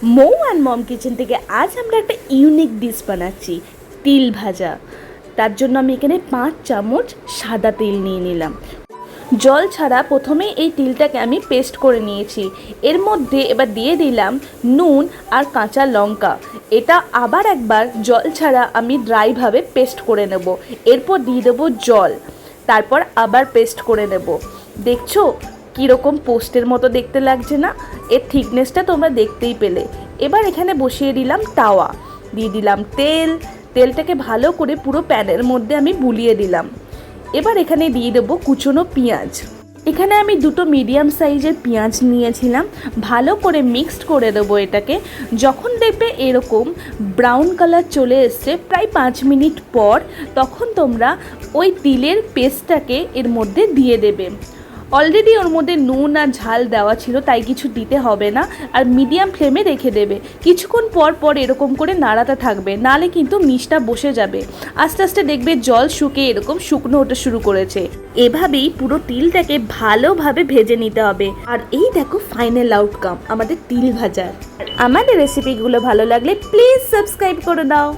Mou and mom kitchen থেকে আজ আমরা একটা ইউনিক ডিশ বানাচ্ছি, তিল ভাজা। তার জন্য আমি এখানে 5 চামচ সাদা তিল নিয়ে নিলাম। জল ছাড়া প্রথমে এই তিলটাকে আমি পেস্ট করে নিয়েছি। এর মধ্যে এবার দিয়ে দিলাম নুন আর কাঁচা লঙ্কা। এটা আবার একবার জল ছাড়া আমি ড্রাইভাবে পেস্ট করে নেব। এরপর দিয়ে দেবো জল, তারপর আবার পেস্ট করে নেব। দেখছো কীরকম পোস্টের মতো দেখতে লাগছে না? এর থিকনেসটা তোমরা দেখতেই পেলে। এবার এখানে বসিয়ে দিলাম তাওয়া, দিয়ে দিলাম তেলটাকে ভালো করে পুরো প্যানের মধ্যে আমি বুলিয়ে দিলাম। এবার এখানে দিয়ে দেবো কুচনো পেঁয়াজ। এখানে আমি 2টো মিডিয়াম সাইজের পেঁয়াজ নিয়েছিলাম। ভালো করে মিক্সড করে দেবো এটাকে। যখন দেখবে এরকম ব্রাউন কালার চলে এসছে প্রায় 5 মিনিট পর, তখন তোমরা ওই তিলের পেস্টটাকে এর মধ্যে দিয়ে দেবে। অলরেডি ওর মধ্যে নুন আর ঝাল দেওয়া ছিল, তাই কিছু দিতে হবে না। আর মিডিয়াম ফ্লেমে রেখে দেবে। কিছুক্ষণ পর পর এরকম করে নাড়াতে থাকবে, নালে কিন্তু মিষ্টা বসে যাবে। আস্তে আস্তে দেখবে জল শুকিয়ে এরকম শুকনো হতে শুরু করেছে। এভাবেই পুরো তিলটাকে ভালোভাবে ভেজে নিতে হবে। আর এই দেখো ফাইনাল আউটকাম আমাদের তিল ভাজার। আমাদের রেসিপিগুলো ভালো লাগলে প্লিজ সাবস্ক্রাইব করে দাও।